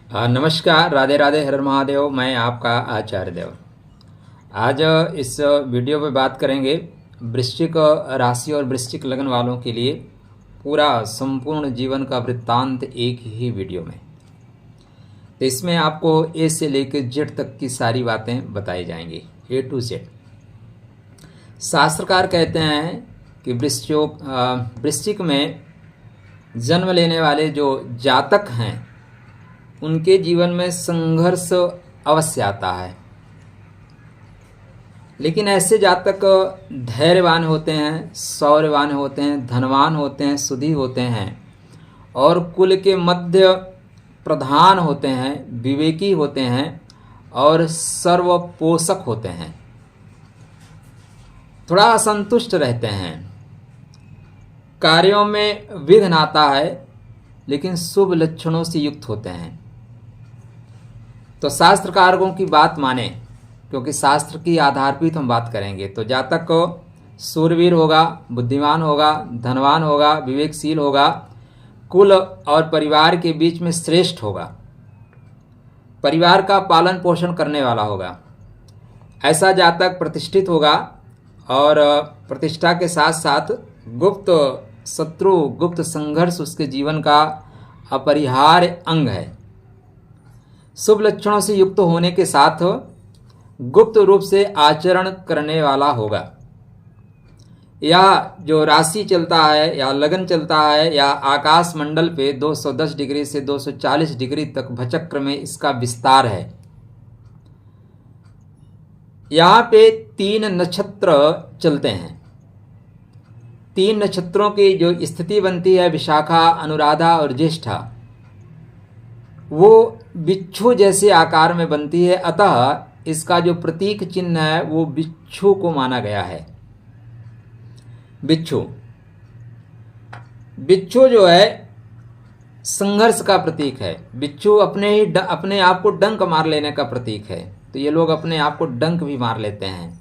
नमस्कार, राधे राधे, हर हर महादेव। मैं आपका आचार्य देव। आज इस वीडियो में बात करेंगे वृश्चिक राशि और वृश्चिक लग्न वालों के लिए पूरा संपूर्ण जीवन का वृत्तांत एक ही वीडियो में। तो इसमें आपको ए से लेकर जेड तक की सारी बातें बताई जाएंगी, ए टू जेड। शास्त्रकार कहते हैं कि वृश्चिक में जन्म लेने वाले जो जातक हैं उनके जीवन में संघर्ष अवश्य आता है, लेकिन ऐसे जातक धैर्यवान होते हैं, शौर्यवान होते हैं, धनवान होते हैं, सुधी होते हैं और कुल के मध्य प्रधान होते हैं, विवेकी होते हैं और सर्वपोषक होते हैं। थोड़ा असंतुष्ट रहते हैं, कार्यों में विघ्न आता है, लेकिन शुभ लक्षणों से युक्त होते हैं। तो शास्त्रकारों की बात माने, क्योंकि शास्त्र की आधारभूत हम बात करेंगे। तो जातक को सूरवीर होगा, बुद्धिमान होगा, धनवान होगा, विवेकशील होगा, कुल और परिवार के बीच में श्रेष्ठ होगा, परिवार का पालन पोषण करने वाला होगा। ऐसा जातक प्रतिष्ठित होगा और प्रतिष्ठा के साथ साथ गुप्त शत्रु, गुप्त संघर्ष उसके जीवन का अपरिहार्य अंग है। शुभ लक्षणों से युक्त होने के साथ गुप्त रूप से आचरण करने वाला होगा। या जो राशि चलता है या लगन चलता है या आकाश मंडल पे 210 डिग्री से 240 डिग्री तक भचक्र में इसका विस्तार है। यहाँ पे 3 नक्षत्र चलते हैं। 3 नक्षत्रों की जो स्थिति बनती है, विशाखा, अनुराधा और ज्येष्ठा, वो बिच्छू जैसे आकार में बनती है। अतः इसका जो प्रतीक चिन्ह है वो बिच्छू को माना गया है। बिच्छू जो है संघर्ष का प्रतीक है। बिच्छू अपने आप को डंक मार लेने का प्रतीक है। तो ये लोग अपने आप को डंक भी मार लेते हैं।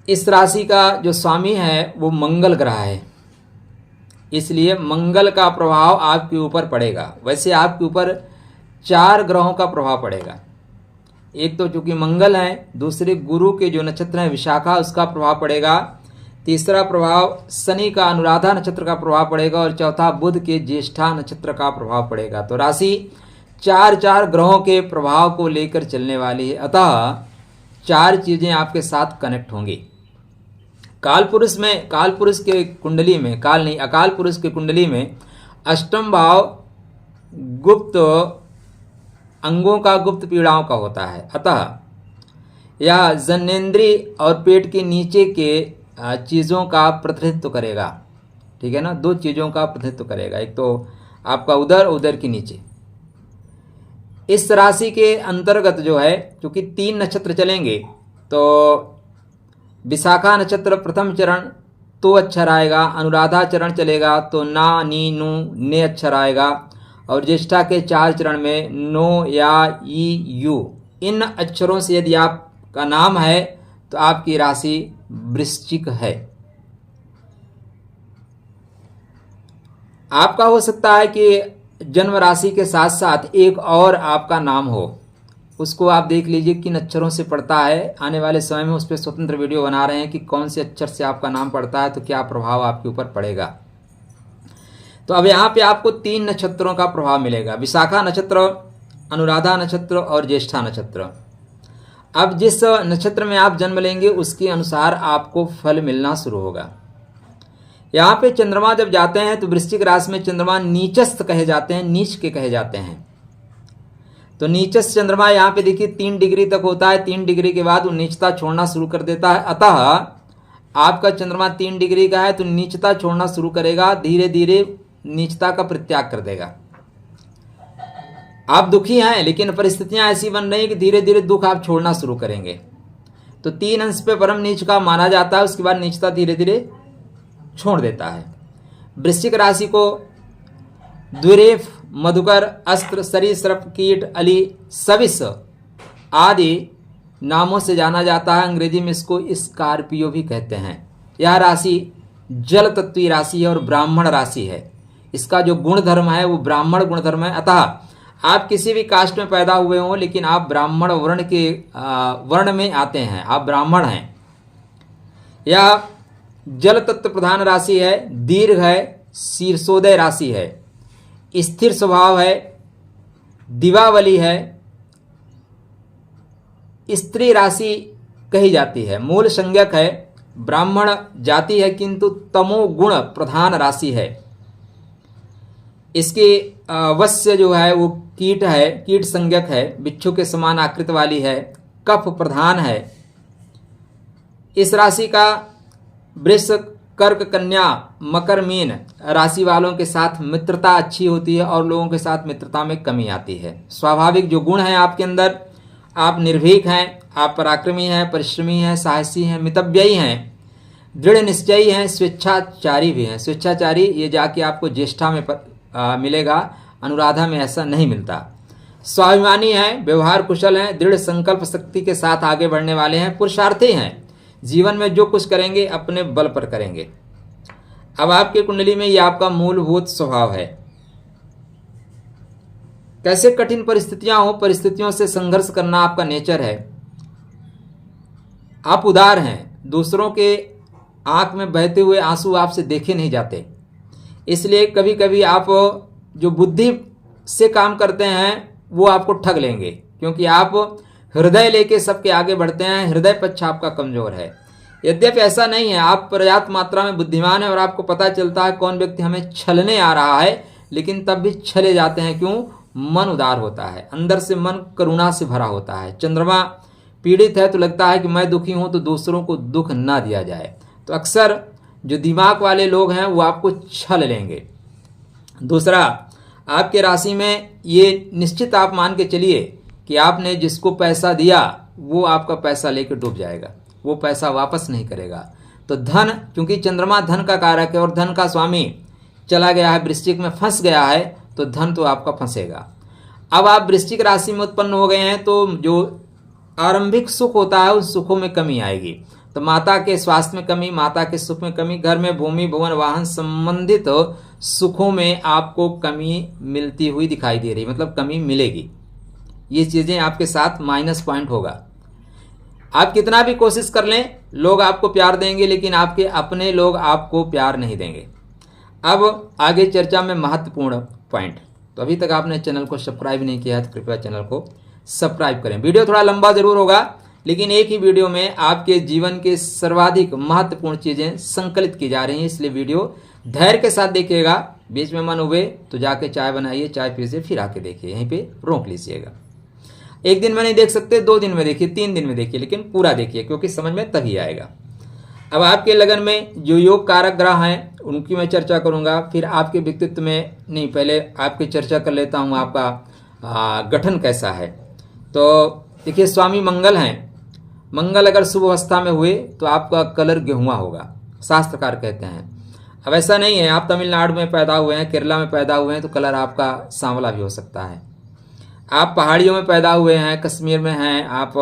इस राशि का जो स्वामी है वो मंगल ग्रह है, इसलिए मंगल का प्रभाव आपके ऊपर पड़ेगा। वैसे आपके ऊपर 4 ग्रहों का प्रभाव पड़ेगा। एक तो चूंकि मंगल है, दूसरे गुरु के जो नक्षत्र है विशाखा, उसका प्रभाव पड़ेगा। तीसरा प्रभाव शनि का अनुराधा नक्षत्र का प्रभाव पड़ेगा और चौथा बुध के ज्येष्ठा नक्षत्र का प्रभाव पड़ेगा। तो राशि 4 ग्रहों के प्रभाव को लेकर चलने वाली है। अतः 4 चीजें आपके साथ कनेक्ट होंगी। अकाल पुरुष के कुंडली में अष्टम भाव गुप्त अंगों का, गुप्त पीड़ाओं का होता है। अतः यह जनेंद्रिय और पेट के नीचे के चीज़ों का प्रतिनिधित्व करेगा। ठीक है ना, 2 चीज़ों का प्रतिनिधित्व करेगा, एक तो आपका उदर के नीचे। इस राशि के अंतर्गत जो है, क्योंकि 3 नक्षत्र चलेंगे, तो विशाखा नक्षत्र प्रथम चरण तो अक्षर आएगा, अनुराधा चरण चलेगा तो ना, नी, नू, ने अक्षर आएगा और ज्येष्ठा के 4 चरण में नो, या, ई, यू, इन अक्षरों से यदि आपका नाम है तो आपकी राशि वृश्चिक है। आपका हो सकता है कि जन्म राशि के साथ साथ एक और आपका नाम हो, उसको आप देख लीजिए किन अक्षरों से पड़ता है। आने वाले समय में उस पर स्वतंत्र वीडियो बना रहे हैं कि कौन से अक्षर से आपका नाम पड़ता है तो क्या प्रभाव आपके ऊपर पड़ेगा। तो अब यहाँ पे आपको 3 नक्षत्रों का प्रभाव मिलेगा, विशाखा नक्षत्र, अनुराधा नक्षत्र और ज्येष्ठा नक्षत्र। अब जिस नक्षत्र में आप जन्म लेंगे उसके अनुसार आपको फल मिलना शुरू होगा। यहाँ पे चंद्रमा जब जाते हैं तो वृश्चिक राशि में चंद्रमा नीचस्थ कहे जाते हैं, नीच के कहे जाते हैं। तो नीचस्थ चंद्रमा यहाँ पे देखिए 3 डिग्री तक होता है। 3 डिग्री के बाद वो नीचता छोड़ना शुरू कर देता है। अतः आपका चंद्रमा 3 डिग्री का है तो नीचता छोड़ना शुरू करेगा, धीरे धीरे नीचता का परित्याग कर देगा। आप दुखी हैं, लेकिन परिस्थितियां ऐसी बन रही हैं कि धीरे धीरे दुख आप छोड़ना शुरू करेंगे। तो 3 अंश पे परम नीच का माना जाता है, उसके बाद नीचता धीरे धीरे छोड़ देता है। वृश्चिक राशि को द्विरेफ, मधुकर, अस्त्र, सरीसृप, कीट, अली, सविस आदि नामों से जाना जाता है। अंग्रेजी में इसको स्कॉर्पियो भी कहते हैं। यह राशि जल तत्वीय राशि है और ब्राह्मण राशि है, इसका जो गुण धर्म है वो ब्राह्मण गुण धर्म है। अतः आप किसी भी कास्ट में पैदा हुए हों, लेकिन आप ब्राह्मण वर्ण के वर्ण में आते हैं, आप ब्राह्मण हैं। यह जल तत्व प्रधान राशि है, दीर्घ है, शीर्षोदय राशि है, स्थिर स्वभाव है, दिवावली है, स्त्री राशि कही जाती है, मूल संज्ञक है, ब्राह्मण जाति है किंतु तमोगुण प्रधान राशि है। इसके वश्य जो है वो कीट है, कीट संज्ञक है, बिच्छू के समान आकृति वाली है, कफ प्रधान है। इस राशि का वृष, कर्क, कन्या, मकर, मीन राशि वालों के साथ मित्रता अच्छी होती है और लोगों के साथ मित्रता में कमी आती है। स्वाभाविक जो गुण है आपके अंदर, आप निर्भीक हैं, आप पराक्रमी हैं, परिश्रमी हैं, साहसी हैं, मितव्ययी हैं, दृढ़ निश्चयी हैं, स्वेच्छाचारी भी हैं। स्वेच्छाचारी ये जाके आपको ज्येष्ठा में मिलेगा, अनुराधा में ऐसा नहीं मिलता। स्वाभिमानी हैं, व्यवहार कुशल हैं, दृढ़ संकल्प शक्ति के साथ आगे बढ़ने वाले हैं, पुरुषार्थी हैं, जीवन में जो कुछ करेंगे अपने बल पर करेंगे। अब आपकी कुंडली में यह आपका मूलभूत स्वभाव है। कैसे कठिन परिस्थितियां हो, परिस्थितियों से संघर्ष करना आपका नेचर है। आप उदार हैं, दूसरों के आंख में बहते हुए आंसू आपसे देखे नहीं जाते, इसलिए कभी कभी आप जो बुद्धि से काम करते हैं वो आपको ठग लेंगे, क्योंकि आप हृदय लेके सबके आगे बढ़ते हैं, हृदय पक्ष आपका कमजोर है। यद्यपि ऐसा नहीं है, आप पर्याप्त मात्रा में बुद्धिमान हैं और आपको पता चलता है कौन व्यक्ति हमें छलने आ रहा है, लेकिन तब भी छले जाते हैं। क्यों? मन उदार होता है, अंदर से मन करुणा से भरा होता है। चंद्रमा पीड़ित है तो लगता है कि मैं दुखी हूं तो दूसरों को दुख ना दिया जाए, तो अक्सर जो दिमाग वाले लोग हैं वो आपको छल लेंगे। दूसरा, आपके राशि में ये निश्चित आप मान के चलिए कि आपने जिसको पैसा दिया वो आपका पैसा लेकर डूब जाएगा, वो पैसा वापस नहीं करेगा। तो धन, क्योंकि चंद्रमा धन का कारक है और धन का स्वामी चला गया है, वृश्चिक में फंस गया है, तो धन तो आपका फंसेगा। अब आप वृश्चिक राशि में उत्पन्न हो गए हैं तो जो आरंभिक सुख होता है उस सुखों में कमी आएगी। तो माता के स्वास्थ्य में कमी, माता के सुख में कमी, घर में भूमि भवन वाहन संबंधित सुखों में आपको कमी मिलती हुई दिखाई दे रही, मतलब कमी मिलेगी। ये चीज़ें आपके साथ माइनस पॉइंट होगा। आप कितना भी कोशिश कर लें, लोग आपको प्यार देंगे, लेकिन आपके अपने लोग आपको प्यार नहीं देंगे। अब आगे चर्चा में महत्वपूर्ण पॉइंट। तो अभी तक आपने चैनल को सब्सक्राइब नहीं किया है तो कृपया चैनल को सब्सक्राइब करें। वीडियो थोड़ा लंबा जरूर होगा, लेकिन एक ही वीडियो में आपके जीवन के सर्वाधिक महत्वपूर्ण चीज़ें संकलित की जा रही हैं, इसलिए वीडियो धैर्य के साथ देखिएगा। बीच में मन उबे तो जाके चाय बनाइए, चाय पीजिए, फिर आके देखिए, यहीं पे रोक लीजिएगा। एक दिन में नहीं देख सकते, 2 दिन में देखिए, 3 दिन में देखिए, लेकिन पूरा देखिए, क्योंकि समझ में तभी आएगा। अब आपके लगन में जो योग कारक ग्रह हैं उनकी मैं चर्चा करूंगा, फिर आपके व्यक्तित्व में नहीं, पहले आपकी चर्चा कर लेता हूं आपका गठन कैसा है। तो देखिए, स्वामी मंगल हैं। मंगल अगर शुभ अवस्था में हुए तो आपका कलर गेहुआ होगा, शास्त्रकार कहते हैं। अब ऐसा नहीं है, आप तमिलनाडु में पैदा हुए हैं, केरला में पैदा हुए हैं तो कलर आपका सांवला भी हो सकता है। आप पहाड़ियों में पैदा हुए हैं, कश्मीर में हैं आप,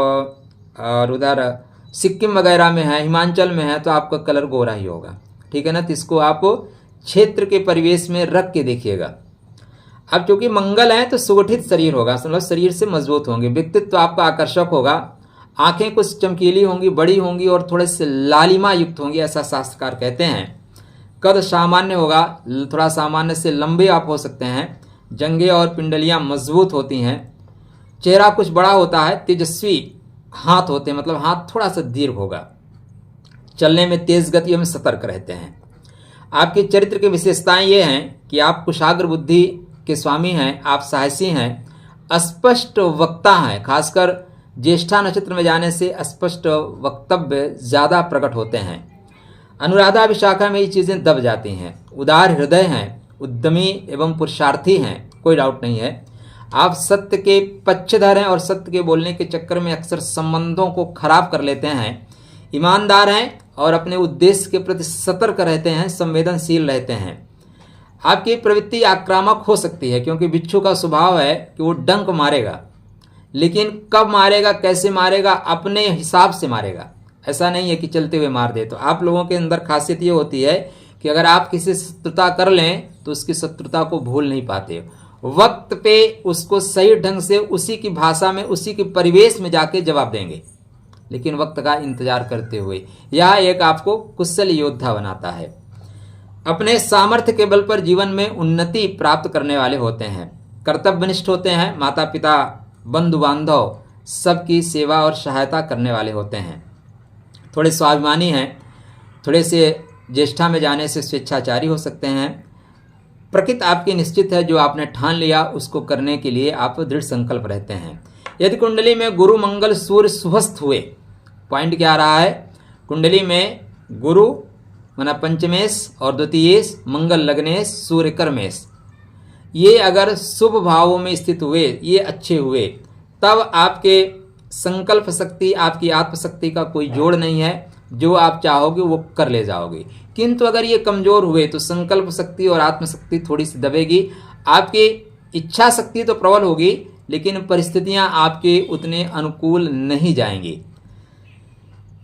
और उधर सिक्किम वगैरह में हैं, हिमाचल में हैं, तो आपका कलर गोरा ही होगा, ठीक है ना। तो इसको आप क्षेत्र के परिवेश में रख के देखिएगा। अब चूंकि मंगल है तो सुगठित शरीर होगा, मतलब शरीर से मजबूत होंगे, व्यक्तित्व आपका आकर्षक होगा, आंखें कुछ चमकीली होंगी, बड़ी होंगी और थोड़े से लालिमा युक्त होंगी, ऐसा शास्त्रकार कहते हैं। कद सामान्य होगा, थोड़ा सामान्य से लंबे आप हो सकते हैं, जंघें और पिंडलियां मजबूत होती हैं, चेहरा कुछ बड़ा होता है, तेजस्वी हाथ होते हैं, मतलब हाथ थोड़ा सा दीर्घ होगा, चलने में तेज गतियों में सतर्क रहते हैं। आपके चरित्र की विशेषताएं ये हैं कि आप कुशाग्र बुद्धि के स्वामी हैं, आप साहसी हैं, अस्पष्ट वक्ता हैं, खासकर ज्येष्ठा नक्षत्र में जाने से अस्पष्ट वक्तव्य ज्यादा प्रकट होते हैं। अनुराधा विशाखा में ये चीजें दब जाती हैं। उदार हृदय हैं, उद्यमी एवं पुरुषार्थी हैं, कोई डाउट नहीं है। आप सत्य के पक्षधर हैं और सत्य के बोलने के चक्कर में अक्सर संबंधों को खराब कर लेते हैं। ईमानदार हैं और अपने उद्देश्य के प्रति सतर्क रहते हैं, संवेदनशील रहते हैं। आपकी प्रवृत्ति आक्रामक हो सकती है, क्योंकि बिच्छू का स्वभाव है कि वो डंक मारेगा, लेकिन कब मारेगा, कैसे मारेगा, अपने हिसाब से मारेगा। ऐसा नहीं है कि चलते हुए मार दे। तो आप लोगों के अंदर खासियत ये होती है कि अगर आप किसी से शत्रुता कर लें तो उसकी शत्रुता को भूल नहीं पाते, वक्त पे उसको सही ढंग से उसी की भाषा में उसी के परिवेश में जाके जवाब देंगे, लेकिन वक्त का इंतजार करते हुए। यह एक आपको कुशल योद्धा बनाता है। अपने सामर्थ्य के बल पर जीवन में उन्नति प्राप्त करने वाले होते हैं, कर्तव्यनिष्ठ होते हैं, माता पिता बंधु बांधव सबकी सेवा और सहायता करने वाले होते हैं। थोड़े स्वाभिमानी हैं, थोड़े से ज्येष्ठा में जाने से स्वेच्छाचारी हो सकते हैं। प्रकृति आपकी निश्चित है, जो आपने ठान लिया उसको करने के लिए आप दृढ़ संकल्प रहते हैं। यदि कुंडली में गुरु मंगल सूर्य सुहस्त हुए, पॉइंट क्या आ रहा है, कुंडली में गुरु माना पंचमेश और द्वितीयेश, मंगल लग्नेश, सूर्य कर्मेश, ये अगर शुभ भावों में स्थित हुए, ये अच्छे हुए, तब आपके संकल्प शक्ति, आपकी आत्मशक्ति का कोई जोड़ नहीं है, जो आप चाहोगे वो कर ले जाओगे। किंतु अगर ये कमजोर हुए तो संकल्प शक्ति और आत्मशक्ति थोड़ी सी दबेगी। आपकी इच्छा शक्ति तो प्रबल होगी, लेकिन परिस्थितियां आपके उतने अनुकूल नहीं जाएंगी।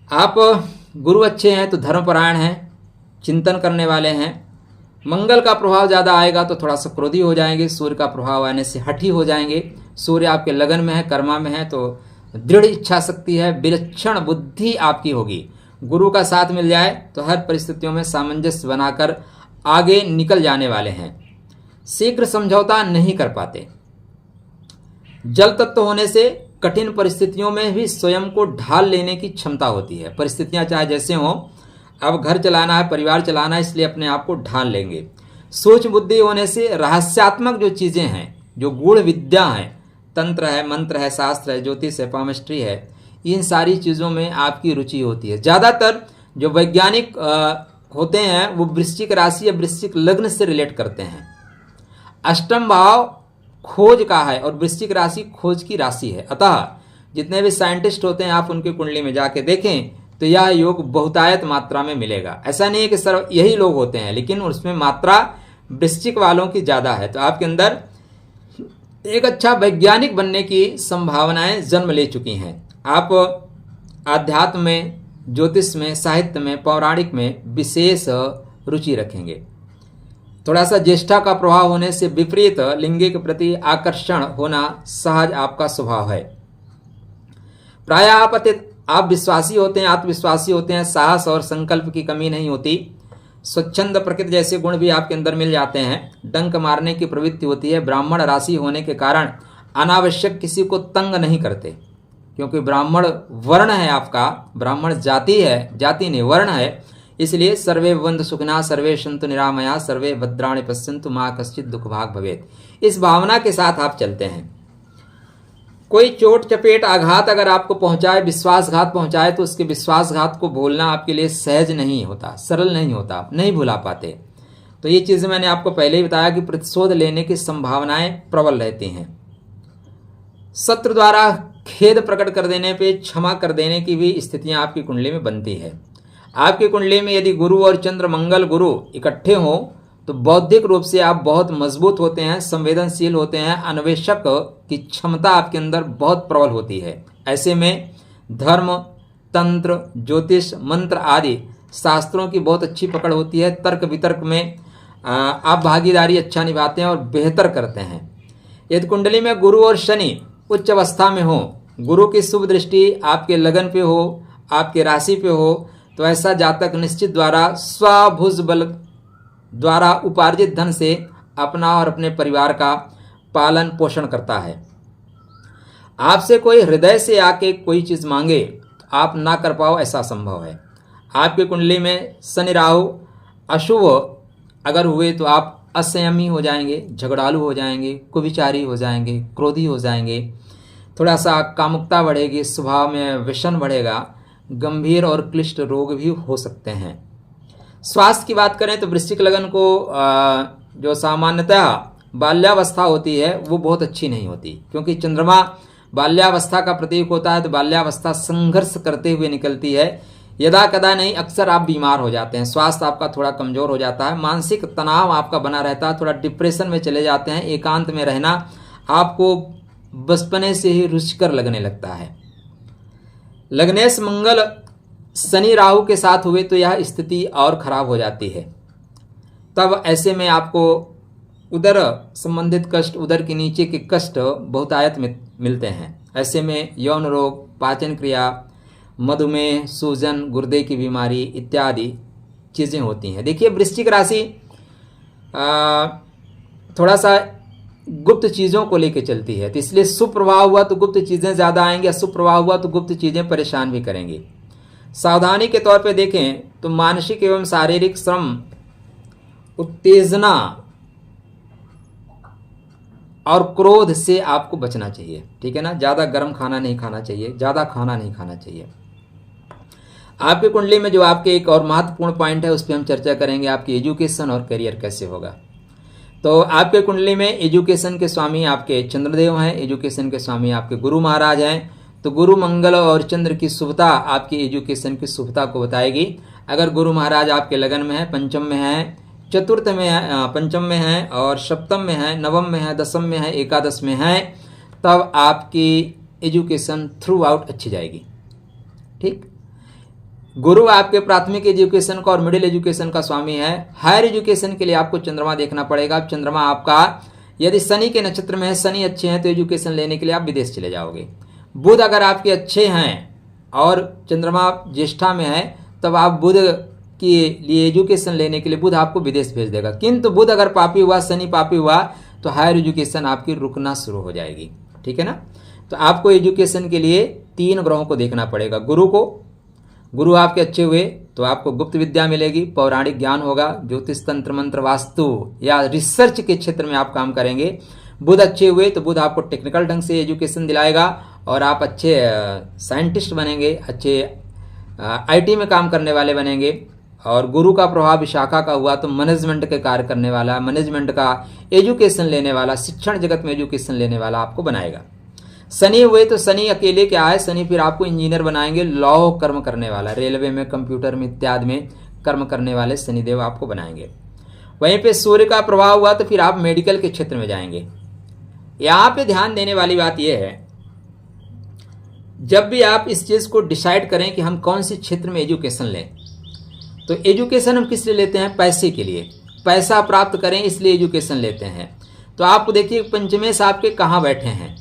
आप गुरु अच्छे हैं तो धर्मपरायण हैं, चिंतन करने वाले हैं। मंगल का प्रभाव ज़्यादा आएगा तो थोड़ा सा क्रोधी हो जाएंगे, सूर्य का प्रभाव आने से हठी हो जाएंगे। सूर्य आपके लगन में है, कर्मा में है, तो दृढ़ इच्छा शक्ति है, विलक्षण बुद्धि आपकी होगी। गुरु का साथ मिल जाए तो हर परिस्थितियों में सामंजस्य बनाकर आगे निकल जाने वाले हैं। शीघ्र समझौता नहीं कर पाते। जल तत्व होने से कठिन परिस्थितियों में भी स्वयं को ढाल लेने की क्षमता होती है। परिस्थितियां चाहे जैसे हों, अब घर चलाना है, परिवार चलाना है, इसलिए अपने आप को ढाल लेंगे। सोच बुद्धि होने से रहस्यात्मक जो चीजें हैं, जो गूढ़ विद्या हैं, तंत्र है, मंत्र है, शास्त्र है, ज्योतिष है, पामिस्ट्री है, इन सारी चीज़ों में आपकी रुचि होती है। ज़्यादातर जो वैज्ञानिक होते हैं वो वृश्चिक राशि या वृश्चिक लग्न से रिलेट करते हैं। अष्टम भाव खोज का है और वृश्चिक राशि खोज की राशि है। अतः जितने भी साइंटिस्ट होते हैं, आप उनकी कुंडली में जाके देखें तो यह योग बहुतायत मात्रा में मिलेगा। ऐसा नहीं है कि सर यही लोग होते हैं, लेकिन उसमें मात्रा वृश्चिक वालों की ज़्यादा है। तो आपके अंदर एक अच्छा वैज्ञानिक बनने की संभावनाएं जन्म ले चुकी हैं। आप आध्यात्म में, ज्योतिष में, साहित्य में, पौराणिक में विशेष रुचि रखेंगे। थोड़ा सा ज्येष्ठा का प्रभाव होने से विपरीत लिंग के प्रति आकर्षण होना सहज आपका स्वभाव है। प्राय आप विश्वासी होते हैं, आत्मविश्वासी होते हैं, साहस और संकल्प की कमी नहीं होती। स्वच्छंद प्रकृति जैसे गुण भी आपके अंदर मिल जाते हैं। डंक मारने की प्रवृत्ति होती है। ब्राह्मण राशि होने के कारण अनावश्यक किसी को तंग नहीं करते, क्योंकि ब्राह्मण वर्ण है आपका, ब्राह्मण जाति है, जाति नहीं वर्ण है। इसलिए सर्वे भवन्तु सुखिनः, सर्वे सन्तु निरामया, सर्वे भद्राणि पश्यन्तु मा कश्चित् दुःख भाग् भवेत्। इस भावना के साथ आप चलते हैं। कोई चोट चपेट आघात अगर आपको पहुंचाए, विश्वासघात पहुंचाए, तो उसके विश्वासघात को भूलना आपके लिए सहज नहीं होता, सरल नहीं होता, नहीं भुला पाते। तो ये चीज़ें मैंने आपको पहले ही बताया कि प्रतिशोध लेने की संभावनाएं प्रबल रहती हैं। शत्रु द्वारा खेद प्रकट कर देने पे क्षमा कर देने की भी स्थितियां आपकी कुंडली में बनती है। आपकी कुंडली में यदि गुरु और चंद्र मंगल गुरु इकट्ठे हों तो बौद्धिक रूप से आप बहुत मजबूत होते हैं, संवेदनशील होते हैं, अन्वेषक की क्षमता आपके अंदर बहुत प्रबल होती है। ऐसे में धर्म, तंत्र, ज्योतिष, मंत्र आदि शास्त्रों की बहुत अच्छी पकड़ होती है। तर्क वितर्क में आप भागीदारी अच्छा निभाते हैं और बेहतर करते हैं। यदि कुंडली में गुरु और शनि उच्च अवस्था में हो, गुरु की शुभ दृष्टि आपके लगन पे हो, आपके राशि पे हो, तो ऐसा जातक निश्चित द्वारा स्वभुज बल द्वारा उपार्जित धन से अपना और अपने परिवार का पालन पोषण करता है। आपसे कोई हृदय से आके कोई चीज़ मांगे तो आप ना कर पाओ, ऐसा संभव है। आपकी कुंडली में शनि राहु अशुभ अगर हुए तो आप असंयमी हो जाएंगे, झगड़ालू हो जाएंगे, कुविचारी हो जाएंगे, क्रोधी हो जाएंगे, थोड़ा सा कामुकता बढ़ेगी, स्वभाव में व्यसन बढ़ेगा, गंभीर और क्लिष्ट रोग भी हो सकते हैं। स्वास्थ्य की बात करें तो वृश्चिक लगन को जो सामान्यतः बाल्यावस्था होती है वो बहुत अच्छी नहीं होती, क्योंकि चंद्रमा बाल्यावस्था का प्रतीक होता है। तो बाल्यावस्था संघर्ष करते हुए निकलती है। यदा कदा नहीं, अक्सर आप बीमार हो जाते हैं, स्वास्थ्य आपका थोड़ा कमजोर हो जाता है, मानसिक तनाव आपका बना रहता है, थोड़ा डिप्रेशन में चले जाते हैं। एकांत में रहना आपको बचपने से ही रुचिकर लगने लगता है। लग्नेश मंगल शनि राहु के साथ हुए तो यह स्थिति और खराब हो जाती है। तब ऐसे में आपको उदर संबंधित कष्ट, उदर के नीचे के कष्ट बहुतायत में मिलते हैं। ऐसे में यौन रोग, पाचन क्रिया, मधुमेह, सूजन, गुर्दे की बीमारी इत्यादि चीज़ें होती हैं। देखिए वृश्चिक राशि थोड़ा सा गुप्त चीज़ों को लेकर चलती है, तो इसलिए शुभ प्रभाव हुआ तो गुप्त चीज़ें ज़्यादा आएंगी, अशुभ प्रभाव हुआ तो गुप्त चीज़ें परेशान भी करेंगी। सावधानी के तौर पे देखें तो मानसिक एवं शारीरिक श्रम, उत्तेजना और क्रोध से आपको बचना चाहिए, ठीक है ना। ज़्यादा गर्म खाना नहीं खाना चाहिए, ज़्यादा खाना नहीं खाना चाहिए। आपकी कुंडली में जो आपके एक और महत्वपूर्ण पॉइंट है उस पर हम चर्चा करेंगे, आपकी एजुकेशन और करियर कैसे होगा। तो आपके कुंडली में एजुकेशन के स्वामी आपके चंद्रदेव हैं, एजुकेशन के स्वामी आपके गुरु महाराज हैं। तो गुरु, मंगल और चंद्र की शुभता आपकी एजुकेशन की शुभता को बताएगी। अगर गुरु महाराज आपके लगन में है, पंचम में है, चतुर्थ में है, पंचम में है और सप्तम में है, नवम में है, दसम में है, एकादश में है, तब आपकी एजुकेशन थ्रू आउट अच्छी जाएगी, ठीक। गुरु आपके प्राथमिक एजुकेशन का और मिडिल एजुकेशन का स्वामी है। हायर एजुकेशन के लिए आपको चंद्रमा देखना पड़ेगा। चंद्रमा आपका यदि शनि के नक्षत्र में है, शनि अच्छे हैं तो एजुकेशन लेने के लिए आप विदेश चले जाओगे। बुध अगर आपके अच्छे हैं और चंद्रमा ज्येष्ठा में है, तब आप बुध के लिए एजुकेशन लेने के लिए बुध आपको विदेश भेज देगा। किंतु बुध अगर पापी हुआ, शनि पापी हुआ, तो हायर एजुकेशन आपकी रुकना शुरू हो जाएगी, ठीक है ना। तो आपको एजुकेशन के लिए 3 ग्रहों को देखना पड़ेगा। गुरु आपके अच्छे हुए तो आपको गुप्त विद्या मिलेगी, पौराणिक ज्ञान होगा, ज्योतिष, तंत्र, मंत्र, वास्तु या रिसर्च के क्षेत्र में आप काम करेंगे। बुध अच्छे हुए तो बुध आपको टेक्निकल ढंग से एजुकेशन दिलाएगा और आप अच्छे साइंटिस्ट बनेंगे, अच्छे आईटी में काम करने वाले बनेंगे। और गुरु का प्रभाव विशाखा का हुआ तो मैनेजमेंट के कार्य करने वाला, मैनेजमेंट का एजुकेशन लेने वाला, शिक्षण जगत में एजुकेशन लेने वाला आपको बनाएगा। शनि हुए तो शनि अकेले क्या है, शनि फिर आपको इंजीनियर बनाएंगे, लॉ कर्म करने वाला, रेलवे में, कंप्यूटर में इत्यादि में कर्म करने वाले शनिदेव आपको बनाएंगे। वहीं पे सूर्य का प्रभाव हुआ तो फिर आप मेडिकल के क्षेत्र में जाएंगे। यहाँ पे ध्यान देने वाली बात यह है, जब भी आप इस चीज़ को डिसाइड करें कि हम कौन सी क्षेत्र में एजुकेशन लें, तो एजुकेशन हम किस लिए लेते हैं, पैसे के लिए, पैसा प्राप्त करें इसलिए एजुकेशन लेते हैं। तो आप देखिए पंचमेश आपके कहाँ बैठे हैं।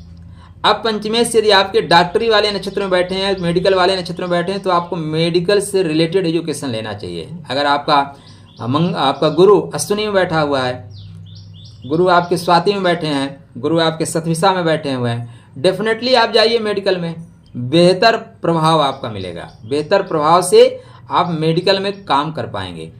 अब पंचमेश यदि आपके डॉक्टरी वाले नक्षत्र में बैठे हैं, मेडिकल वाले नक्षत्र में बैठे हैं, तो आपको मेडिकल से रिलेटेड एजुकेशन लेना चाहिए। अगर आपका गुरु अश्विनी में बैठा हुआ है, गुरु आपके स्वाति में बैठे हैं, गुरु आपके सतविसा में बैठे हुए हैं, डेफिनेटली आप जाइए मेडिकल में, बेहतर प्रभाव आपका मिलेगा। बेहतर प्रभाव से आप मेडिकल में काम कर पाएंगे।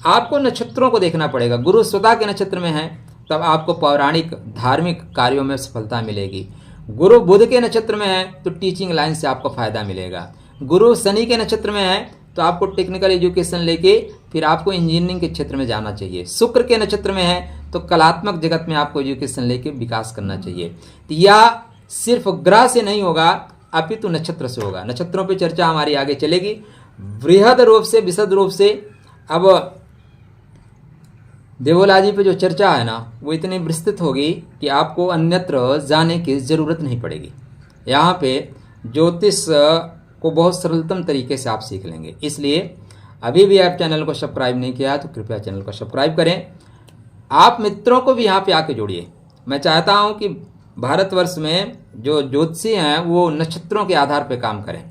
आपको नक्षत्रों को देखना पड़ेगा। गुरु स्वतः के नक्षत्र में है तब आपको पौराणिक धार्मिक कार्यों में सफलता मिलेगी। गुरु बुध के नक्षत्र में है तो टीचिंग लाइन से आपको फायदा मिलेगा। गुरु शनि के नक्षत्र में है तो आपको टेक्निकल एजुकेशन लेके फिर आपको इंजीनियरिंग के क्षेत्र में जाना चाहिए। शुक्र के नक्षत्र में है तो कलात्मक जगत में आपको एजुकेशन लेके विकास करना चाहिए। तो यह सिर्फ ग्रह से नहीं होगा, अपितु नक्षत्र से होगा। नक्षत्रों पे चर्चा हमारी आगे चलेगी बृहद रूप से, विशद रूप से। अब देवोला जी पे जो चर्चा है ना, वो इतनी विस्तृत होगी कि आपको अन्यत्र जाने की ज़रूरत नहीं पड़ेगी। यहाँ पे ज्योतिष को बहुत सरलतम तरीके से आप सीख लेंगे। इसलिए अभी भी आप चैनल को सब्सक्राइब नहीं किया तो कृपया चैनल को सब्सक्राइब करें। आप मित्रों को भी यहाँ पे आके जोड़िए। मैं चाहता हूँ कि भारतवर्ष में जो ज्योतिषी हैं वो नक्षत्रों के आधार पर काम करें।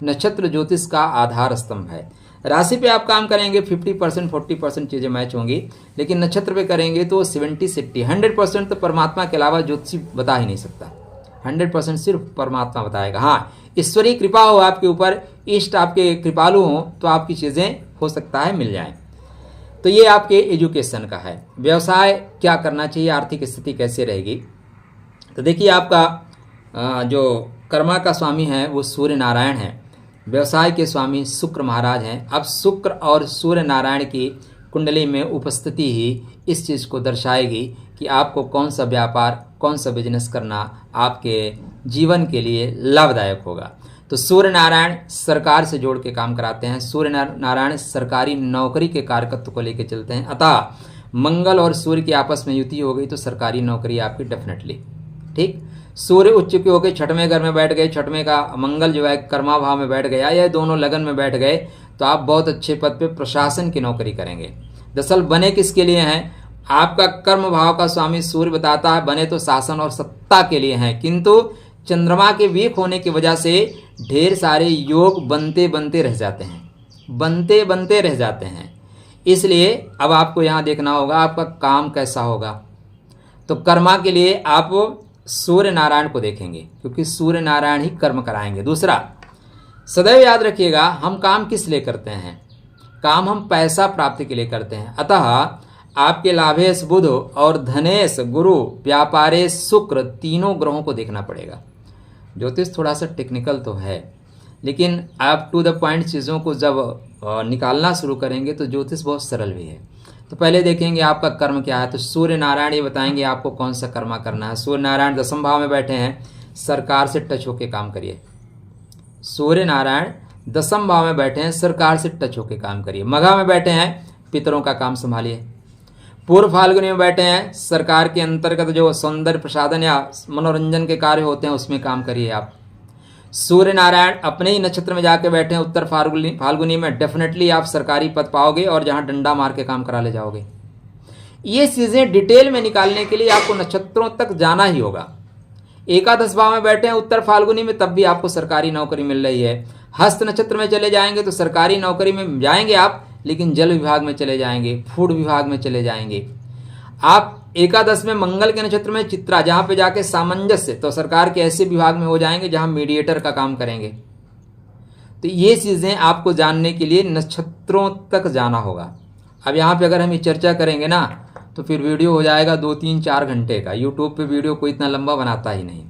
नक्षत्र ज्योतिष का आधार स्तंभ है। राशि पे आप काम करेंगे 50% 40% चीज़ें मैच होंगी, लेकिन नक्षत्र पे करेंगे तो 70-80 100% तो परमात्मा के अलावा ज्योतिषी बता ही नहीं सकता। 100% सिर्फ परमात्मा बताएगा। हाँ, ईश्वरीय कृपा हो आपके ऊपर, इष्ट आपके कृपालु हों तो आपकी चीज़ें हो सकता है मिल जाएं। तो ये आपके एजुकेशन का है। व्यवसाय क्या करना चाहिए, आर्थिक स्थिति कैसे रहेगी। तो देखिए आपका जो कर्मा का स्वामी है वो सूर्य नारायण है। व्यवसाय के स्वामी शुक्र महाराज हैं। अब शुक्र और सूर्य नारायण की कुंडली में उपस्थिति ही इस चीज़ को दर्शाएगी कि आपको कौन सा व्यापार, कौन सा बिजनेस करना आपके जीवन के लिए लाभदायक होगा। तो सूर्य नारायण सरकार से जोड़ के काम कराते हैं। सूर्य नारायण सरकारी नौकरी के कारकत्व को लेकर चलते हैं। अतः मंगल और सूर्य की आपस में युति हो गई तो सरकारी नौकरी आपकी डेफिनेटली ठीक। सूर्य उच्च के होकर छठवें घर में बैठ गए, छठवें का मंगल जो है कर्मा भाव में बैठ गया, या दोनों लगन में बैठ गए तो आप बहुत अच्छे पद पे प्रशासन की नौकरी करेंगे। दरअसल बने किसके लिए हैं? आपका कर्म भाव का स्वामी सूर्य बताता है बने तो शासन और सत्ता के लिए हैं, किंतु चंद्रमा के वीक होने की वजह से ढेर सारे योग बनते बनते रह जाते हैं, बनते बनते रह जाते हैं। इसलिए अब आपको यहाँ देखना होगा आपका काम कैसा होगा। तो कर्मा के लिए आप सूर्य नारायण को देखेंगे, क्योंकि सूर्य नारायण ही कर्म कराएंगे। दूसरा, सदैव याद रखिएगा हम काम किस लिए करते हैं? काम हम पैसा प्राप्ति के लिए करते हैं। अतः आपके लाभेश बुध और धनेश गुरु, व्यापारेश शुक्र, तीनों ग्रहों को देखना पड़ेगा। ज्योतिष थोड़ा सा टेक्निकल तो है, लेकिन आप टू द पॉइंट चीज़ों को जब निकालना शुरू करेंगे तो ज्योतिष बहुत सरल भी है। तो पहले देखेंगे आपका कर्म क्या है। तो सूर्य नारायण ये बताएंगे आपको कौन सा कर्मा करना है। सूर्य नारायण 10वें भाव में बैठे हैं, सरकार से टच होके काम करिए। सूर्य नारायण 10वें भाव में बैठे हैं, सरकार से टच होके काम करिए। मघा में बैठे हैं, पितरों का काम संभालिए। पूर्व फाल्गुनी में बैठे हैं, सरकार के अंतर्गत जो सौंदर्य प्रसाधन या मनोरंजन के कार्य होते हैं उसमें काम करिए आप। सूर्य नारायण अपने ही नक्षत्र में जाके बैठे हैं, उत्तर फाल्गुनी में, डेफिनेटली आप सरकारी पद पाओगे और जहां डंडा मार के काम करा ले जाओगे। ये चीजें डिटेल में निकालने के लिए आपको नक्षत्रों तक जाना ही होगा। एकादश भाव में बैठे हैं उत्तर फाल्गुनी में, तब भी आपको सरकारी नौकरी मिल रही है। हस्त नक्षत्र में चले जाएंगे तो सरकारी नौकरी में जाएंगे आप, लेकिन जल विभाग में चले जाएंगे, फूड विभाग में चले जाएंगे आप। एकादश में मंगल के नक्षत्र में चित्रा, जहां पे जाके सामंजस्य, तो सरकार के ऐसे विभाग में हो जाएंगे जहां मीडिएटर का काम करेंगे। तो ये चीजें आपको जानने के लिए नक्षत्रों तक जाना होगा। अब यहाँ पे अगर हम ये चर्चा करेंगे ना तो फिर वीडियो हो जाएगा 2, 3, 4 घंटे का। यूट्यूब पे वीडियो कोई इतना लंबा बनाता ही नहीं।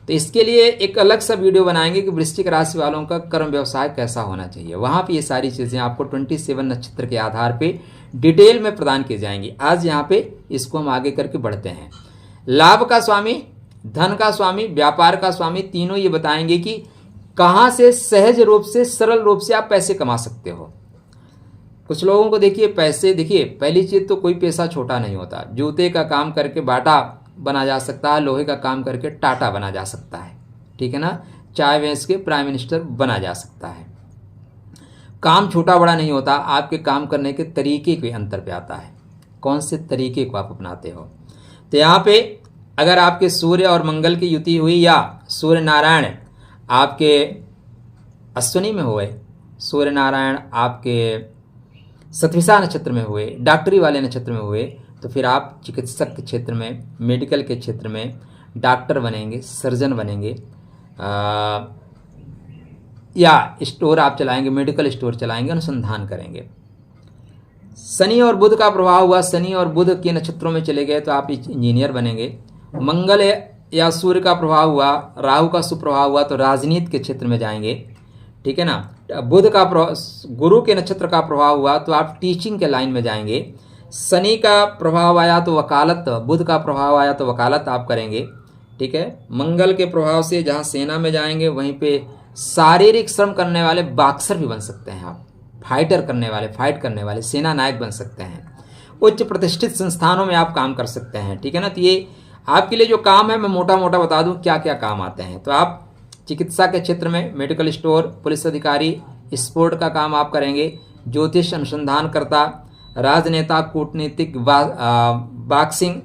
तो इसके लिए एक अलग सा वीडियो बनाएंगे कि वृश्चिक राशि वालों का कर्म व्यवसाय कैसा होना चाहिए। वहां पे ये सारी चीजें आपको 27 नक्षत्र के आधार पे डिटेल में प्रदान की जाएंगी। आज यहाँ पे इसको हम आगे करके बढ़ते हैं। लाभ का स्वामी, धन का स्वामी, व्यापार का स्वामी, तीनों ये बताएंगे कि कहाँ से सहज रूप से, सरल रूप से आप पैसे कमा सकते हो। कुछ लोगों को देखिए पैसे, देखिए पहली चीज तो कोई पैसा छोटा नहीं होता। जूते का काम करके बाटा बना जा सकता है, लोहे का काम करके टाटा बना जा सकता है, ठीक है ना। चाय बेच के प्राइम मिनिस्टर बना जा सकता है। काम छोटा बड़ा नहीं होता, आपके काम करने के तरीके के अंतर पे आता है, कौन से तरीके को आप अपनाते हो। तो यहाँ पे अगर आपके सूर्य और मंगल की युति हुई या सूर्य नारायण आपके अश्विनी में हुए, सूर्य नारायण आपके सतविसा नक्षत्र में हुए, डॉक्टरी वाले नक्षत्र में हुए, तो फिर आप चिकित्सक के क्षेत्र में, मेडिकल के क्षेत्र में डॉक्टर बनेंगे, सर्जन बनेंगे, या स्टोर आप चलाएंगे, मेडिकल स्टोर चलाएंगे, अनुसंधान करेंगे। शनि और बुध का प्रभाव हुआ, शनि और बुध के नक्षत्रों में चले गए तो आप इंजीनियर बनेंगे। मंगल या सूर्य का प्रभाव हुआ, राहु का सुप्रभाव हुआ तो राजनीति के क्षेत्र में जाएंगे, ठीक है ना। बुध का गुरु के नक्षत्र का प्रभाव हुआ तो आप टीचिंग के लाइन में जाएंगे। शनि का प्रभाव आया तो वकालत, बुध का प्रभाव आया तो वकालत आप करेंगे, ठीक है। मंगल के प्रभाव से जहां सेना में जाएंगे वहीं पे शारीरिक श्रम करने वाले बॉक्सर भी बन सकते हैं आप, फाइटर करने वाले, फाइट करने वाले सेना नायक बन सकते हैं। उच्च प्रतिष्ठित संस्थानों में आप काम कर सकते हैं, ठीक है ना। तो ये आपके लिए जो काम है मैं मोटा मोटा बता दूं क्या क्या काम आते हैं। तो आप चिकित्सा के क्षेत्र में मेडिकल स्टोर, पुलिस अधिकारी, स्पोर्ट का काम आप करेंगे, ज्योतिष अनुसंधानकर्ता, राजनेता, कूटनीतिक, बॉक्सिंग,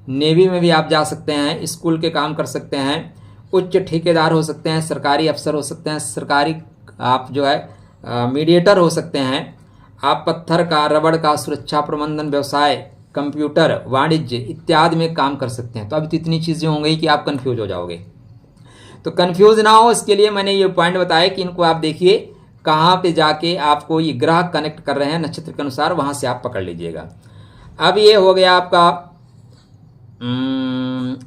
नेवी में भी आप जा सकते हैं, स्कूल के काम कर सकते हैं, उच्च ठेकेदार हो सकते हैं, सरकारी अफसर हो सकते हैं, सरकारी आप जो है मीडिएटर हो सकते हैं, आप पत्थर का, रबड़ का, सुरक्षा प्रबंधन व्यवसाय, कंप्यूटर, वाणिज्य इत्यादि में काम कर सकते हैं। तो अब इतनी चीज़ें हो गई कि आप कंफ्यूज हो जाओगे। तो कंफ्यूज ना हो इसके लिए मैंने ये पॉइंट बताया कि इनको आप देखिए कहाँ पे जाके आपको ये ग्रह कनेक्ट कर रहे हैं नक्षत्र के अनुसार, वहाँ से आप पकड़ लीजिएगा। अब ये हो गया आपका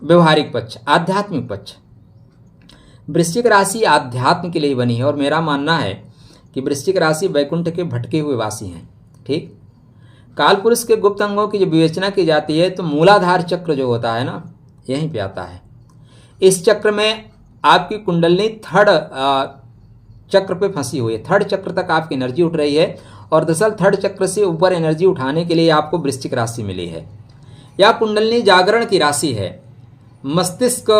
व्यवहारिक पक्ष। आध्यात्मिक पक्ष, वृश्चिक राशि आध्यात्म के लिए बनी है और मेरा मानना है कि वृश्चिक राशि वैकुंठ के भटके हुए वासी हैं, ठीक। काल पुरुष के गुप्त अंगों की जब विवेचना की जाती है तो मूलाधार चक्र जो होता है ना, यहीं पे आता है। इस चक्र में आपकी कुंडलनी थर्ड चक्र पे फंसी हुई है, थर्ड चक्र तक आपकी एनर्जी उठ रही है और दरअसल थर्ड चक्र से ऊपर एनर्जी उठाने के लिए आपको वृश्चिक राशि मिली है। यह कुंडलनी जागरण की राशि है। मस्तिष्क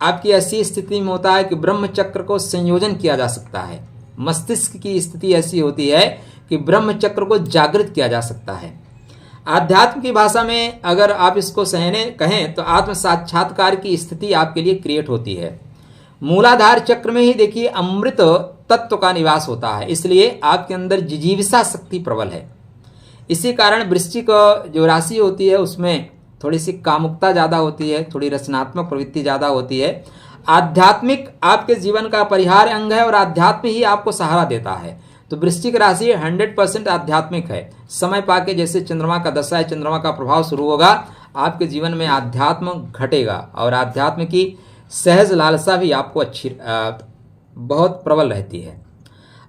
आपकी ऐसी स्थिति में होता है कि ब्रह्म चक्र को संयोजन किया जा सकता है। मस्तिष्क की स्थिति ऐसी होती है कि ब्रह्म चक्र को जागृत किया जा सकता है। आध्यात्म की भाषा में अगर आप इसको सहने कहें तो आत्म साक्षात्कार की स्थिति आपके लिए क्रिएट होती है। मूलाधार चक्र में ही देखिए अमृत तत्व का निवास होता है, इसलिए आपके अंदर जिजीविषा शक्ति प्रबल है। इसी कारण वृश्चिक जो राशि होती है उसमें थोड़ी सी कामुकता ज़्यादा होती है, थोड़ी रचनात्मक प्रवृत्ति ज़्यादा होती है। आध्यात्मिक आपके जीवन का परिहार्य अंग है और आध्यात्म ही आपको सहारा देता है। तो वृश्चिक राशि 100% आध्यात्मिक है। समय पाके जैसे चंद्रमा का दशा है, चंद्रमा का प्रभाव शुरू होगा, आपके जीवन में आध्यात्म घटेगा और आध्यात्म की सहज लालसा भी आपको बहुत प्रबल रहती है।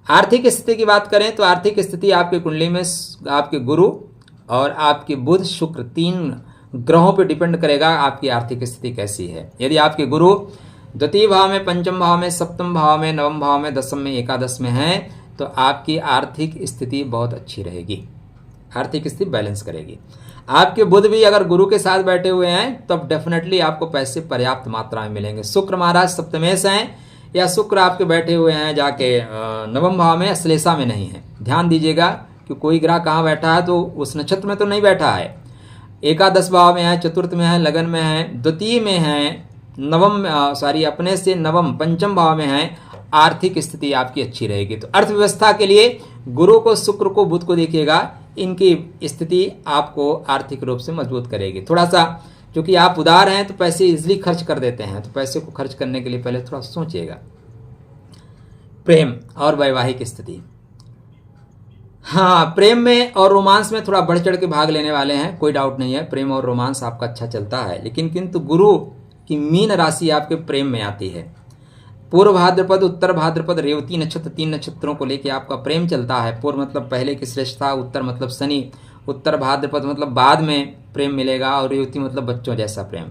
आर्थिक स्थिति की बात करें तो आर्थिक स्थिति आपकी कुंडली में आपके गुरु और आपके बुध शुक्र 3 ग्रहों पर डिपेंड करेगा आपकी आर्थिक स्थिति कैसी है। यदि आपके गुरु द्वितीय भाव में, पंचम भाव में, सप्तम भाव में, नवम भाव में, दसम में, एकादश में है तो आपकी आर्थिक स्थिति बहुत अच्छी रहेगी, आर्थिक स्थिति बैलेंस करेगी। आपके बुध भी अगर गुरु के साथ बैठे हुए हैं तब डेफिनेटली आपको पैसे पर्याप्त मात्रा में मिलेंगे। शुक्र महाराज सप्तमेश हैं या शुक्र आपके बैठे हुए हैं जाके नवम भाव में, अश्लेषा में नहीं है। ध्यान दीजिएगा कि कोई ग्रह कहाँ बैठा है तो उस नक्षत्र में तो नहीं बैठा है, एकादश भाव में है, चतुर्थ में है, लगन में है, द्वितीय में है, अपने से नवम पंचम भाव में है। आर्थिक स्थिति आपकी अच्छी रहेगी। तो अर्थव्यवस्था के लिए गुरु को, शुक्र को, बुध को देखिएगा, इनकी स्थिति आपको आर्थिक रूप से मजबूत करेगी। थोड़ा सा क्योंकि आप उदार हैं तो पैसे इजीली खर्च कर देते हैं, तो पैसे को खर्च करने के लिए पहले थोड़ा सोचिएगा। प्रेम और वैवाहिक स्थिति, हाँ, प्रेम में और रोमांस में थोड़ा बढ़ चढ़ के भाग लेने वाले हैं, कोई डाउट नहीं है। प्रेम और रोमांस आपका अच्छा चलता है, लेकिन किंतु गुरु की मीन राशि आपके प्रेम में आती है। पूर्व भाद्रपद, उत्तर भाद्रपद, रेवती नक्षत्र 3 नक्षत्रों को लेके आपका प्रेम चलता है। पूर्व मतलब पहले की श्रेष्ठता, उत्तर मतलब शनि, उत्तर भाद्रपद मतलब बाद में प्रेम मिलेगा और रेवती मतलब बच्चों जैसा प्रेम।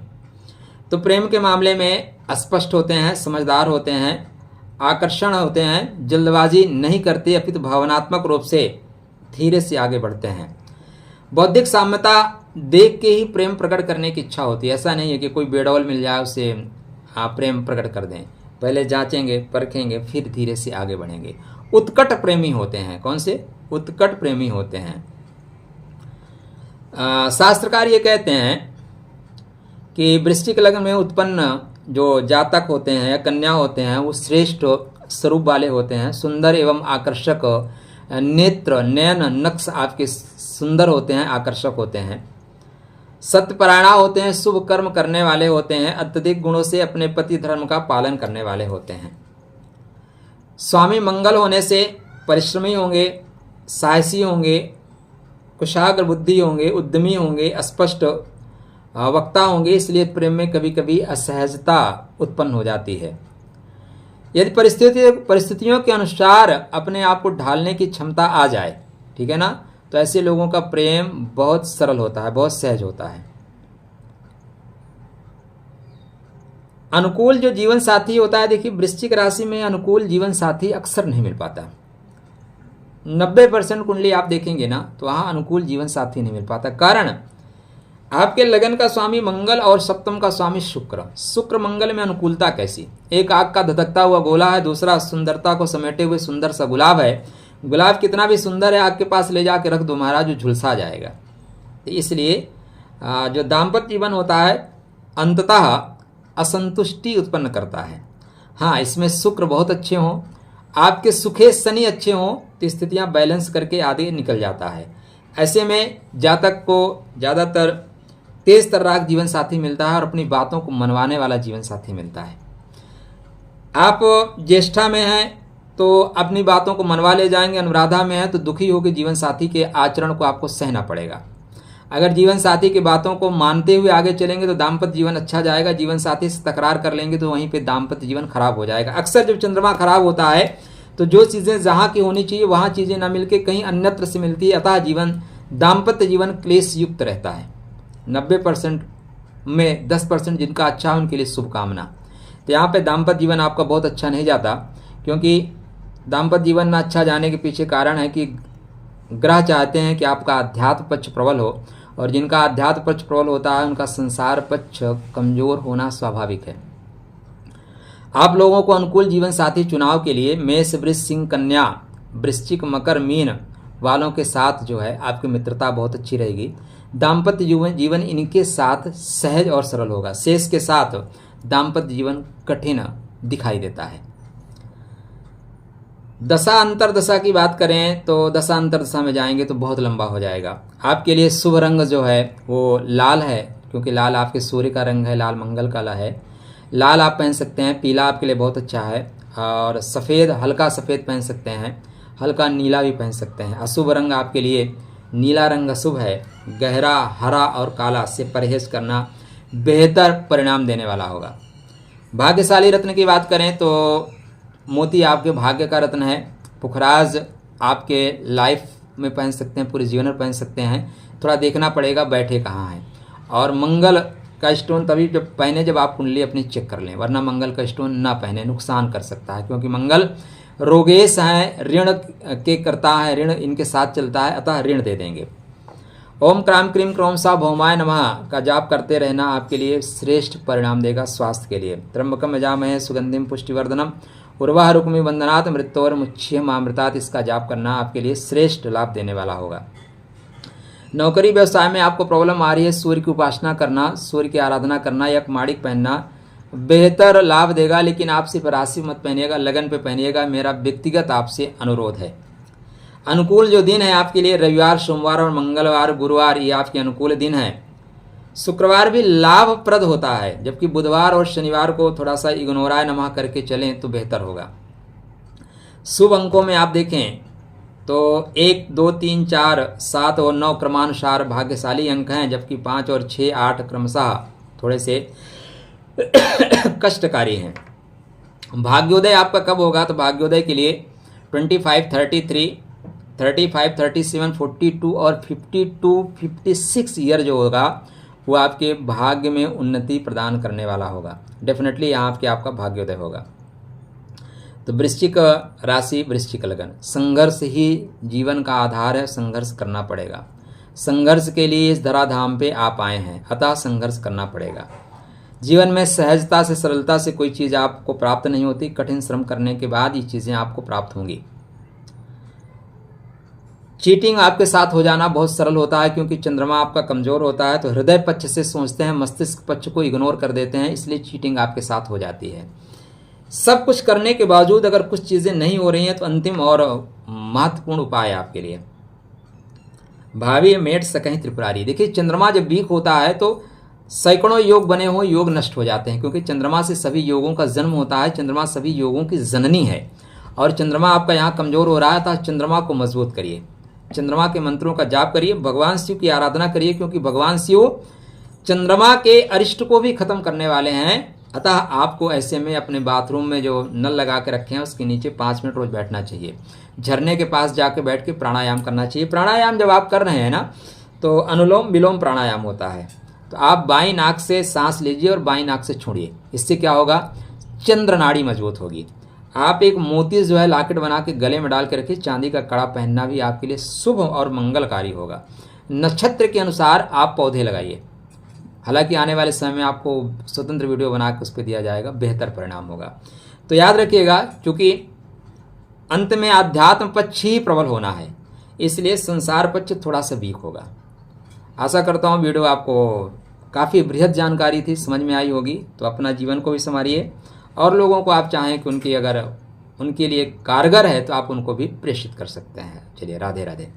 तो प्रेम के मामले में स्पष्ट होते हैं, समझदार होते हैं, आकर्षण होते हैं, जल्दबाजी नहीं करते, अपितु भावनात्मक रूप से धीरे से आगे बढ़ते हैं। बौद्धिक साम्यता देख के ही प्रेम प्रकट करने की इच्छा होती है। ऐसा नहीं है कि कोई बेडौल मिल जाए उसे आप प्रेम प्रकट कर दें, पहले जांचेंगे, परखेंगे, फिर धीरे से आगे बढ़ेंगे। उत्कट प्रेमी होते हैं। कौन से? उत्कट प्रेमी होते हैं। शास्त्रकार ये कहते हैं कि वृश्चिक लग्न में उत्पन्न जो जातक होते हैं या कन्या होते हैं वो श्रेष्ठ स्वरूप वाले होते हैं, सुंदर एवं आकर्षक नेत्र, नयन, नक्श आपके सुंदर होते हैं, आकर्षक होते हैं, सत्यपरायणा होते हैं, शुभ कर्म करने वाले होते हैं, अत्यधिक गुणों से अपने पति धर्म का पालन करने वाले होते हैं। स्वामी मंगल होने से परिश्रमी होंगे, साहसी होंगे, कुशाग्र बुद्धि होंगे, उद्यमी होंगे, स्पष्ट वक्ता होंगे, इसलिए प्रेम में कभी कभी असहजता उत्पन्न हो जाती है। यदि परिस्थितियों के अनुसार अपने आप को ढालने की क्षमता आ जाए, ठीक है ना, तो ऐसे लोगों का प्रेम बहुत सरल होता है, बहुत सहज होता है। अनुकूल जो जीवन साथी होता है, देखिए वृश्चिक राशि में अनुकूल जीवन साथी अक्सर नहीं मिल पाता। 90% कुंडली आप देखेंगे ना तो वहां अनुकूल जीवन साथी नहीं मिल पाता। कारण आपके लगन का स्वामी मंगल और सप्तम का स्वामी शुक्र। शुक्र मंगल में अनुकूलता कैसी? एक आग का धधकता हुआ गोला है, दूसरा सुंदरता को समेटे हुए सुंदर सा गुलाब है। गुलाब कितना भी सुंदर है, आग के पास ले जाके रख दो महाराज, जो झुलसा जाएगा। तो इसलिए जो दाम्पत्य जीवन होता है अंततः असंतुष्टि उत्पन्न करता है। हाँ, इसमें शुक्र बहुत अच्छे हों, आपके सुखे शनि अच्छे हों तो स्थितियां बैलेंस करके आगे निकल जाता है। ऐसे में जातक को ज़्यादातर तेज तर्राक जीवन साथी मिलता है और अपनी बातों को मनवाने वाला जीवन साथी मिलता है। आप ज्येष्ठा में हैं तो अपनी बातों को मनवा ले जाएंगे, अनुराधा में है तो दुखी होकर जीवन साथी के आचरण को आपको सहना पड़ेगा। अगर जीवन साथी की बातों को मानते हुए आगे चलेंगे तो दाम्पत्य जीवन अच्छा जाएगा। जीवन साथी से तकरार कर लेंगे तो वहीं पे दाम्पत्य जीवन खराब हो जाएगा। अक्सर जब चंद्रमा खराब होता है तो जो चीज़ें जहाँ की होनी चाहिए वहाँ चीज़ें ना मिलके कहीं अन्यत्र से मिलती है, अतः दाम्पत्य जीवन क्लेश युक्त रहता है। 90% में 10% जिनका अच्छा है उनके लिए शुभकामना। तो यहाँ पे दाम्पत्य जीवन आपका बहुत अच्छा नहीं जाता, क्योंकि दाम्पत्य जीवन ना अच्छा जाने के पीछे कारण है कि ग्रह चाहते हैं कि आपका अध्यात्म पक्ष प्रबल हो, और जिनका अध्यात्म पक्ष प्रबल होता है उनका संसार पक्ष कमजोर होना स्वाभाविक है। आप लोगों को अनुकूल जीवन साथी चुनाव के लिए मेष, वृष, सिंह, कन्या, वृश्चिक, मकर, मीन वालों के साथ जो है आपकी मित्रता बहुत अच्छी रहेगी। दाम्पत्य जीवन इनके साथ सहज और सरल होगा। शेष के साथ दाम्पत्य जीवन कठिन दिखाई देता है। दशा अंतरदशा की बात करें तो दशा अंतरदशा में जाएंगे तो बहुत लंबा हो जाएगा। आपके लिए शुभ रंग जो है वो लाल है, क्योंकि लाल आपके सूर्य का रंग है, लाल मंगल का है। लाल आप पहन सकते हैं, पीला आपके लिए बहुत अच्छा है, और सफ़ेद, हल्का सफ़ेद पहन सकते हैं, हल्का नीला भी पहन सकते हैं। अशुभ रंग आपके लिए नीला रंग अशुभ है। गहरा हरा और काला से परहेज करना बेहतर परिणाम देने वाला होगा। भाग्यशाली रत्न की बात करें तो मोती आपके भाग्य का रत्न है। पुखराज आपके लाइफ में पहन सकते हैं, पूरे जीवन में पहन सकते हैं, थोड़ा देखना पड़ेगा बैठे कहाँ हैं। और मंगल का स्टोन तभी जब पहने जब आप कुंडली अपनी चेक कर लें, वरना मंगल का स्टोन ना पहने, नुकसान कर सकता है, क्योंकि मंगल रोगेश हैं, ऋण के करता है, ऋण इनके साथ चलता है, अतः ऋण दे देंगे। ओम क्राम क्रीम क्रोम सा भौमाय नमः का जाप करते रहना आपके लिए श्रेष्ठ परिणाम देगा स्वास्थ्य के लिए। त्र्यंबकम यजामहे सुगंधिम पुष्टिवर्धनम उर्वाह रुक्मि वंदनात् मृत्योर मुच्छ्यमामृतात्, इसका जाप करना आपके लिए श्रेष्ठ लाभ देने वाला होगा। नौकरी व्यवसाय में आपको प्रॉब्लम आ रही है, सूर्य की उपासना करना, सूर्य की आराधना करना या माणिक पहनना बेहतर लाभ देगा, लेकिन आप सिर्फ राशि मत पहनिएगा, लगन पे पहनिएगा, मेरा व्यक्तिगत आपसे अनुरोध है। अनुकूल जो दिन है आपके लिए रविवार, सोमवार और मंगलवार, गुरुवार, ये आपके अनुकूल दिन है। शुक्रवार भी लाभप्रद होता है, जबकि बुधवार और शनिवार को थोड़ा सा इग्नोराय नमः करके चलें तो बेहतर होगा। शुभ अंकों में आप देखें तो 1, 2, 3, 4, 7 और 9 क्रमानुसार भाग्यशाली अंक हैं, जबकि 5 और 6, 8 क्रमशः थोड़े से कष्टकारी हैं। भाग्योदय आपका कब होगा तो भाग्योदय के लिए 25, 33, 35, 37, 42 और 52, 56 ईयर जो होगा वो आपके भाग्य में उन्नति प्रदान करने वाला होगा। डेफिनेटली यहाँ आपका भाग्योदय होगा। तो वृश्चिक राशि, वृश्चिक लगन, संघर्ष ही जीवन का आधार है, संघर्ष करना पड़ेगा। संघर्ष के लिए इस धराधाम पे आप आए हैं, अतः संघर्ष करना पड़ेगा। जीवन में सहजता से, सरलता से कोई चीज़ आपको प्राप्त नहीं होती, कठिन श्रम करने के बाद ये चीज़ें आपको प्राप्त होंगी। चीटिंग आपके साथ हो जाना बहुत सरल होता है, क्योंकि चंद्रमा आपका कमजोर होता है, तो हृदय पक्ष से सोचते हैं, मस्तिष्क पक्ष को इग्नोर कर देते हैं, इसलिए चीटिंग आपके साथ हो जाती है। सब कुछ करने के बावजूद अगर कुछ चीज़ें नहीं हो रही हैं तो अंतिम और महत्वपूर्ण उपाय है आपके लिए भावी मेट सकहीं त्रिपुरारी। देखिए चंद्रमा जब वीक होता है तो सैकड़ों योग बने हुए योग नष्ट हो जाते हैं, क्योंकि चंद्रमा से सभी योगों का जन्म होता है, चंद्रमा सभी योगों की जननी है। और चंद्रमा आपका यहाँ कमजोर हो रहा है, तो चंद्रमा को मजबूत करिए, चंद्रमा के मंत्रों का जाप करिए, भगवान शिव की आराधना करिए, क्योंकि भगवान शिव चंद्रमा के अरिष्ट को भी खत्म करने वाले हैं। अतः आपको ऐसे में अपने बाथरूम में जो नल लगा के रखे हैं उसके नीचे 5 मिनट रोज बैठना चाहिए, झरने के पास जाके बैठ के प्राणायाम करना चाहिए। प्राणायाम जब आप कर रहे हैं ना तो अनुलोम विलोम प्राणायाम होता है, तो आप बाईं नाक से सांस लीजिए और बाईं नाक से छोड़िए। इससे क्या होगा, चंद्र नाड़ी मजबूत होगी। आप एक मोती जो है लॉकेट बना के गले में डाल के रखिए, चांदी का कड़ा पहनना भी आपके लिए शुभ और मंगलकारी होगा। नक्षत्र के अनुसार आप पौधे लगाइए, हालांकि आने वाले समय में आपको स्वतंत्र वीडियो बना के उस पर दिया जाएगा, बेहतर परिणाम होगा। तो याद रखिएगा, क्योंकि अंत में आध्यात्म पक्ष ही प्रबल होना है, इसलिए संसार पक्ष थोड़ा सा वीक होगा। आशा करता हूँ वीडियो आपको काफ़ी बृहद जानकारी थी, समझ में आई होगी। तो अपना जीवन को भी संवारिए, और लोगों को आप चाहें कि उनकी अगर उनके लिए कारगर है तो आप उनको भी प्रेषित कर सकते हैं। चलिए, राधे राधे।